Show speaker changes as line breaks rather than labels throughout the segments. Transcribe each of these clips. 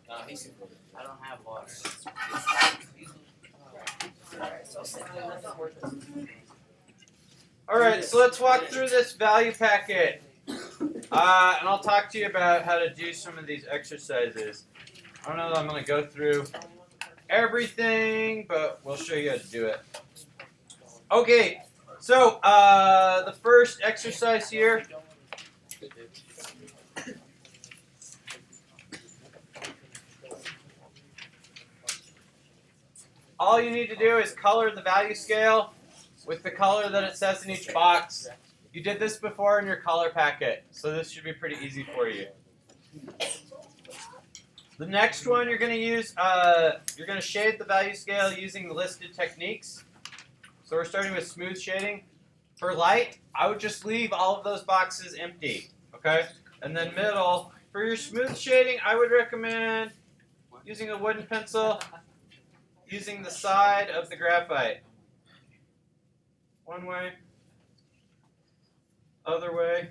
I don't have water.
Alright, so let's walk through this value packet. And I'll talk to you about how to do some of these exercises. I don't know that I'm going to go through everything, but we'll show you how to do it. Okay, so the first exercise here. All you need to do is color the value scale with the color that it says in each box. You did this before in your color packet, so this should be pretty easy for you. The next one you're going to use, you're going to shade the value scale using the listed techniques. So we're starting with smooth shading. For light, I would just leave all of those boxes empty, okay? And then middle, for your smooth shading, I would recommend using a wooden pencil, using the side of the graphite. One way, other way,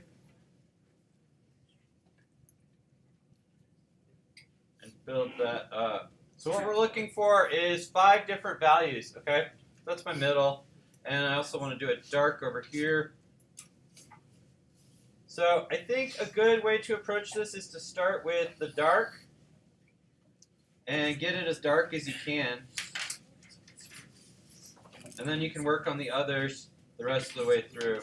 and build that up. So what we're looking for is 5 different values, okay? That's my middle, and I also want to do it dark over here. So I think a good way to approach this is to start with the dark and get it as dark as you can. And then you can work on the others the rest of the way through.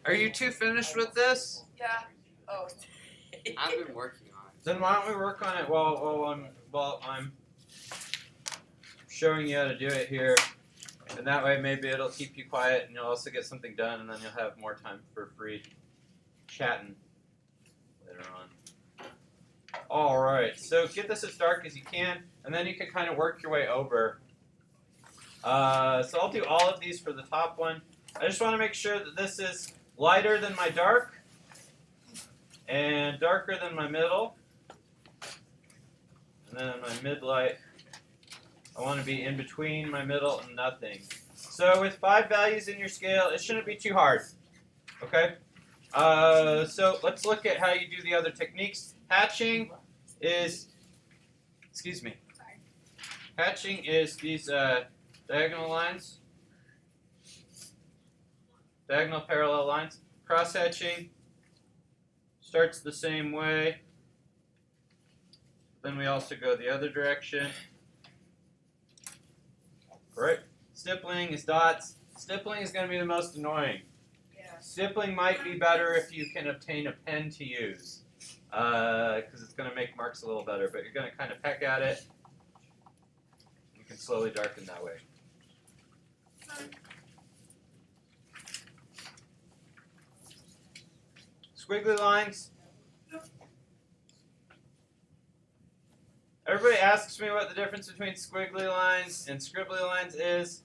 Are you two finished with this?
Yeah. Oh.
I've been working on it.
Then why don't we work on it while I'm showing you how to do it here. And that way maybe it'll keep you quiet and you'll also get something done and then you'll have more time for free chatting later on. Alright, so get this as dark as you can and then you can kind of work your way over. So I'll do all of these for the top one. I just want to make sure that this is lighter than my dark and darker than my middle. And then my mid-light, I want to be in between my middle and nothing. So with 5 values in your scale, it shouldn't be too hard. Okay? So let's look at how you do the other techniques. Hatching is, hatching is these diagonal lines, diagonal parallel lines. Cross hatching starts the same way. Then we also go the other direction. Right. Stippling is dots. Stippling is going to be the most annoying.
Yeah.
Stippling might be better if you can obtain a pen to use, because it's going to make marks a little better, but you're going to kind of peck at it. You can slowly darken that way. Squiggly lines. Everybody asks me what the difference between squiggly lines and scribbly lines is,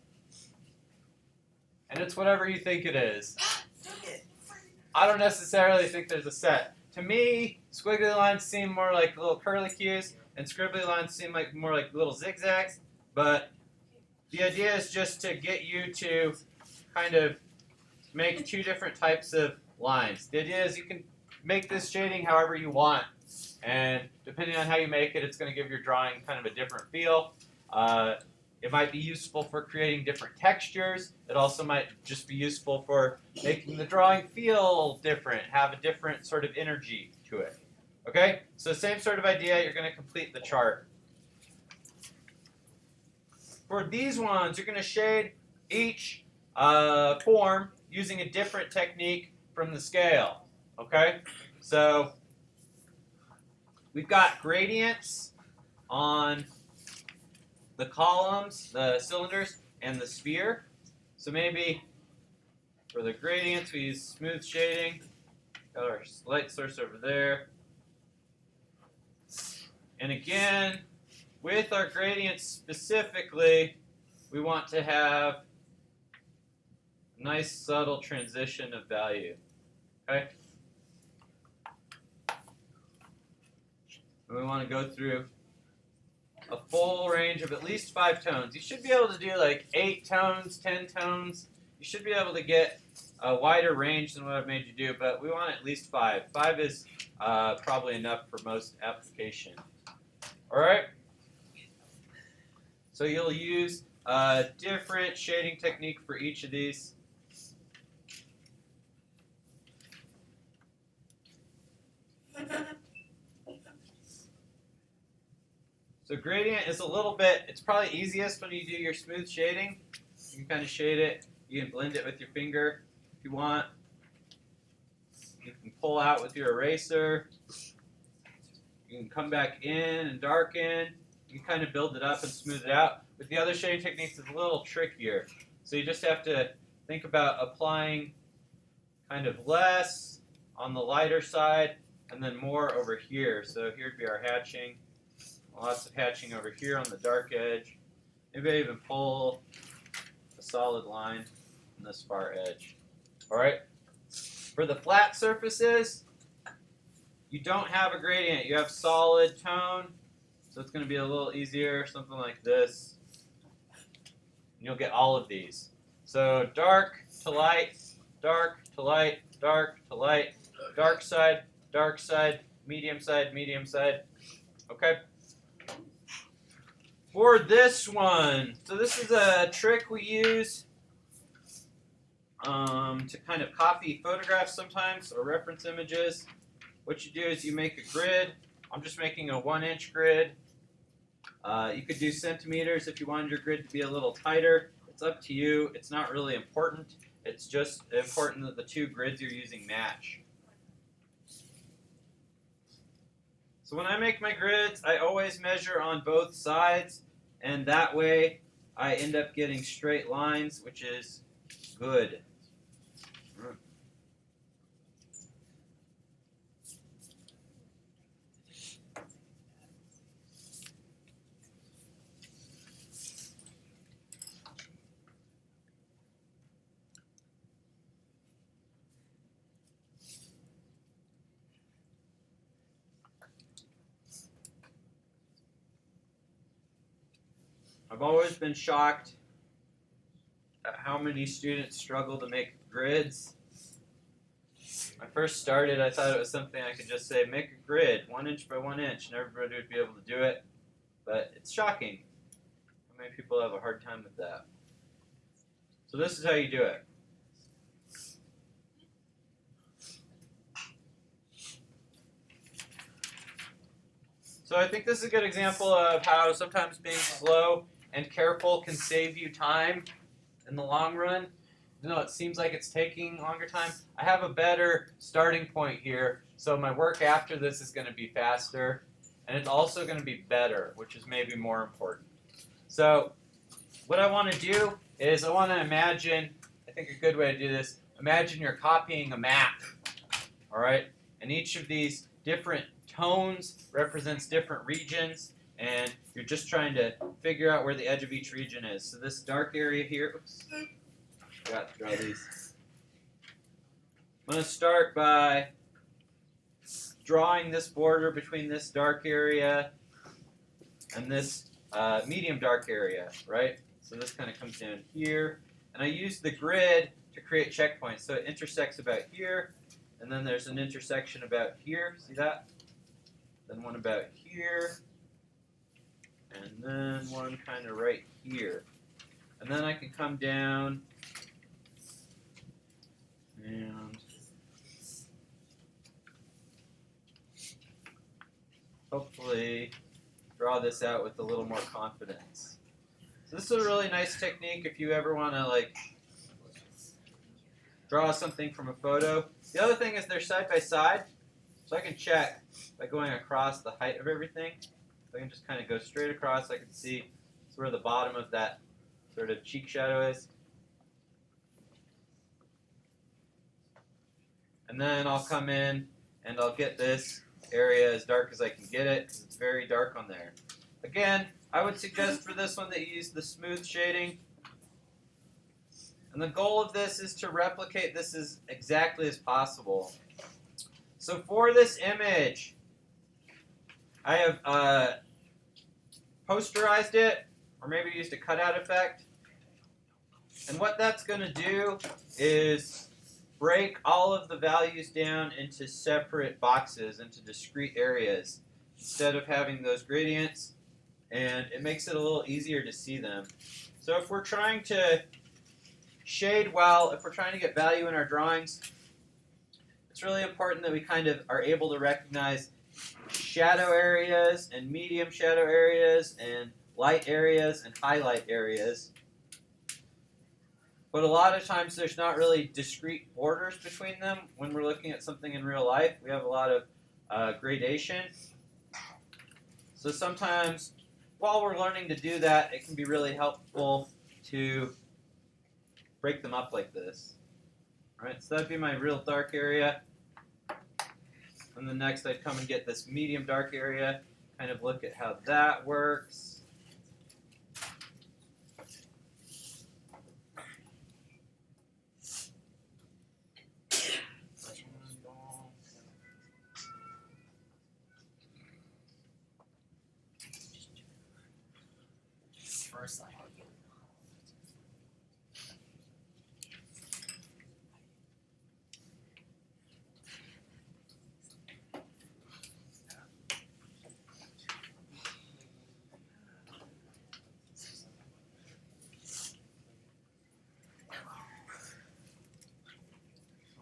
and it's whatever you think it is. I don't necessarily think there's a set. To me, squiggly lines seem more like little curly cues, and scribbly lines seem like more like little zigzags, but the idea is just to get you to kind of make 2 different types of lines. The idea is you can make this shading however you want. And depending on how you make it, it's going to give your drawing kind of a different feel. It might be useful for creating different textures. It also might just be useful for making the drawing feel different, have a different sort of energy to it. Okay? So same sort of idea, you're going to complete the chart. For these ones, you're going to shade each form using a different technique from the scale. Okay? So we've got gradients on the columns, the cylinders, and the sphere. So maybe for the gradients we use smooth shading. Got our light source over there. And again, with our gradients specifically, we want to have a nice subtle transition of value. Okay? And we want to go through a full range of at least 5 tones. You should be able to do like 8 tones, 10 tones. You should be able to get a wider range than what I've made you do, but we want at least 5. 5 is probably enough for most application. All right? So you'll use a different shading technique for each of these. So gradient is a little bit, it's probably easiest when you do your smooth shading. You can kind of shade it. You can blend it with your finger if you want. You can pull out with your eraser. You can come back in and darken. You can kind of build it up and smooth it out. With the other shading techniques, it's a little trickier. So you just have to think about applying kind of less on the lighter side and then more over here. So here'd be our hatching. Lots of hatching over here on the dark edge. Maybe I even pull a solid line on this far edge. Alright? For the flat surfaces, you don't have a gradient. You have solid tone. So it's going to be a little easier. Something like this. And you'll get all of these. So dark to light, dark to light, dark to light, dark side, medium side. Okay? For this one, so this is a trick we use to kind of copy photographs sometimes or reference images. What you do is you make a grid. I'm just making a 1-inch grid. You could do centimeters if you wanted your grid to be a little tighter. It's up to you. It's not really important. It's just important that the two grids you're using match. So when I make my grids, I always measure on both sides, and that way I end up getting straight lines, which is good. I've always been shocked at how many students struggle to make grids. When I first started, I thought it was something I could just say, make a grid, 1 inch by 1 inch, and everybody would be able to do it. But it's shocking how many people have a hard time with that. So this is how you do it. So I think this is a good example of how sometimes being slow and careful can save you time in the long run. Even though it seems like it's taking longer time, I have a better starting point here, so my work after this is going to be faster, and it's also going to be better, which is maybe more important. So what I want to do is I want to imagine, I think a good way to do this, imagine you're copying a map, all right? And each of these different tones represents different regions, and you're just trying to figure out where the edge of each region is. So this dark area here, oops, forgot to draw these. I'm going to start by drawing this border between this dark area and this medium dark area, right? So this kind of comes down here, and I use the grid to create checkpoints. So it intersects about here, and then there's an intersection about here, see that? Then one about here, and then one kind of right here. And then I can come down and hopefully draw this out with a little more confidence. So this is a really nice technique if you ever want to like draw something from a photo. The other thing is they're side by side, so I can check by going across the height of everything. So I can just kind of go straight across. I can see where the bottom of that sort of cheek shadow is. And then I'll come in and I'll get this area as dark as I can get it, because it's very dark on there. Again, I would suggest for this one that you use the smooth shading. And the goal of this is to replicate this as exactly as possible. So for this image, I have posterized it, or maybe used a cutout effect. And what that's going to do is break all of the values down into separate boxes, into discrete areas, instead of having those gradients, and it makes it a little easier to see them. So if we're trying to shade well, if we're trying to get value in our drawings, it's really important that we kind of are able to recognize shadow areas and medium shadow areas and light areas and highlight areas. But a lot of times there's not really discrete borders between them when we're looking at something in real life. We have a lot of gradation. So sometimes while we're learning to do that, it can be really helpful to break them up like this. All right, so that'd be my real dark area. And then next I'd come and get this medium dark area, kind of look at how that works.
First line.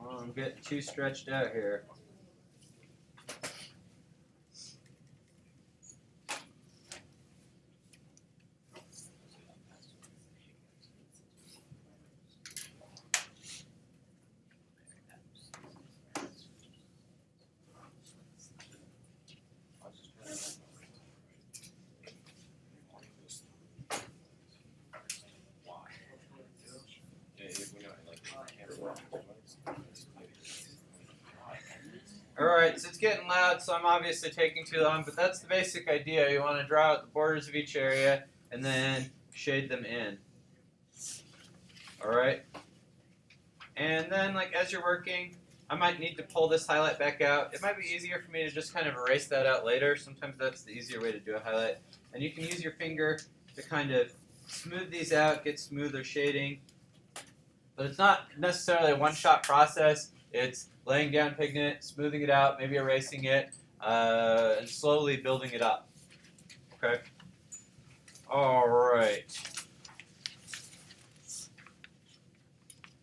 Oh, I'm getting too stretched out here. Alright, so it's getting loud, so I'm obviously taking too long, but that's the basic idea. You want to draw out the borders of each area and then shade them in. Alright? And then, like, as you're working, I might need to pull this highlight back out. It might be easier for me to just kind of erase that out later. Sometimes that's the easier way to do a highlight. And you can use your finger to kind of smooth these out, get smoother shading. But it's not necessarily a one-shot process. It's laying down pigment, smoothing it out, maybe erasing it, and slowly building it up. Okay? Alright.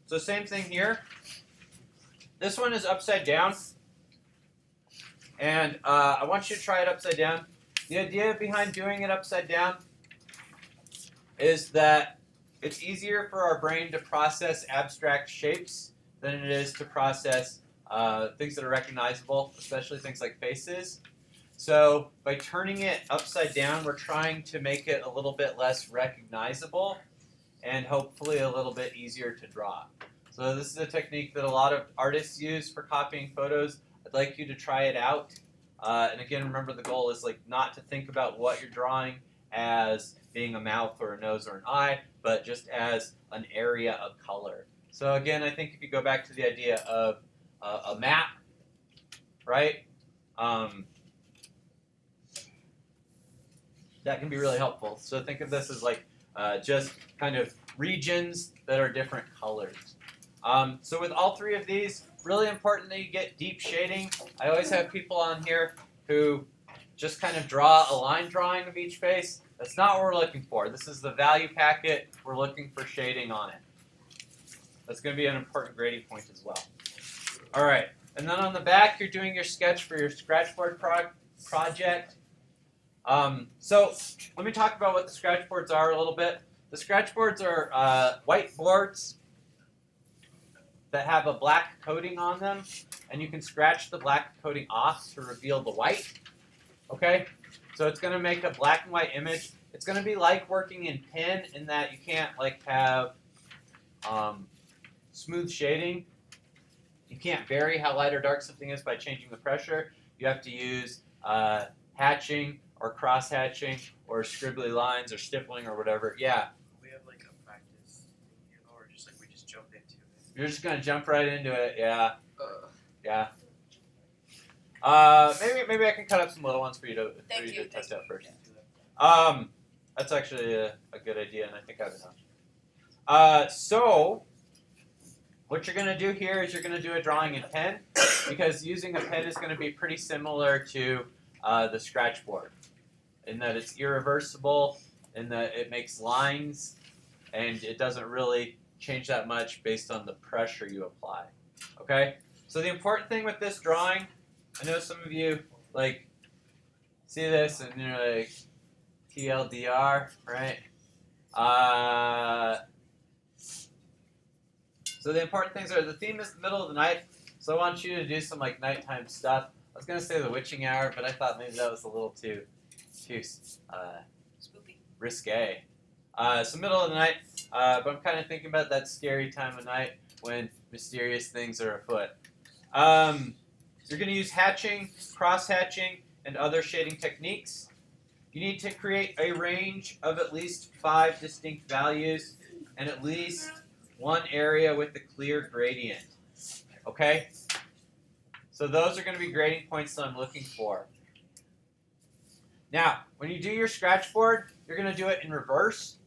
So same thing here. This one is upside down. And I want you to try it upside down. The idea behind doing it upside down is that it's easier for our brain to process abstract shapes than it is to process things that are recognizable, especially things like faces. So by turning it upside down, we're trying to make it a little bit less recognizable and hopefully a little bit easier to draw. So this is a technique that a lot of artists use for copying photos. I'd like you to try it out. And again, remember the goal is like not to think about what you're drawing as being a mouth or a nose or an eye, but just as an area of color. So again, I think if you go back to the idea of a map, right? That can be really helpful. So think of this as like just kind of regions that are different colors. So with all three of these, really important that you get deep shading. I always have people on here who just kind of draw a line drawing of each face. That's not what we're looking for. This is the value packet. We're looking for shading on it. That's going to be an important grading point as well. All right, and then on the back, you're doing your sketch for your scratchboard project. So let me talk about what the scratchboards are a little bit. The scratchboards are white boards that have a black coating on them, and you can scratch the black coating off to reveal the white. Okay, so it's going to make a black and white image. It's going to be like working in pen in that you can't like have smooth shading. You can't vary how light or dark something is by changing the pressure. You have to use hatching or cross hatching or scribbly lines or stippling or whatever. Yeah.
We have like a practice, or just like we just jump into it.
You're just gonna jump right into it. Yeah. Yeah. Maybe I can cut up some little ones for you to test out first. That's actually a good idea, and I think I have enough. So what you're gonna do here is you're gonna do a drawing in pen, because using a pen is gonna be pretty similar to the scratch board, in that it's irreversible, in that it makes lines, and it doesn't really change that much based on the pressure you apply. Okay? So the important thing with this drawing, I know some of you like see this and you're like TLDR, right? So the important things are, the theme is the middle of the night, so I want you to do some like nighttime stuff. I was gonna say the witching hour, but I thought maybe that was a little too
Spooky.
risque. So middle of the night, but I'm kind of thinking about that scary time of night when mysterious things are afoot. You're going to use hatching, cross-hatching, and other shading techniques. You need to create a range of at least 5 distinct values and at least one area with a clear gradient. Okay? So those are going to be grading points that I'm looking for. Now, when you do your scratch board, you're going to do it in reverse.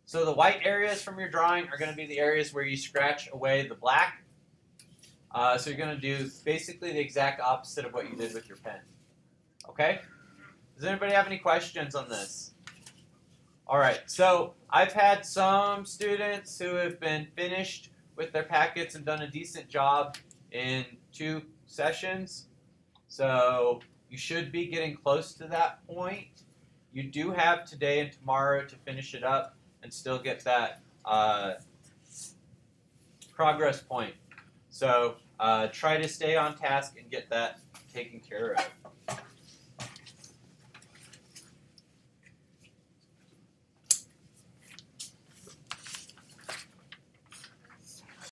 So the white areas from your drawing are going to be the areas where you scratch away the black. So you're going to do basically the exact opposite of what you did with your pen. Okay? Does anybody have any questions on this? All right, so I've had some students who have been finished with their packets and done a decent job in 2 sessions. So you should be getting close to that point. You do have today and tomorrow to finish it up and still get that progress point. So try to stay on task and get that taken care of.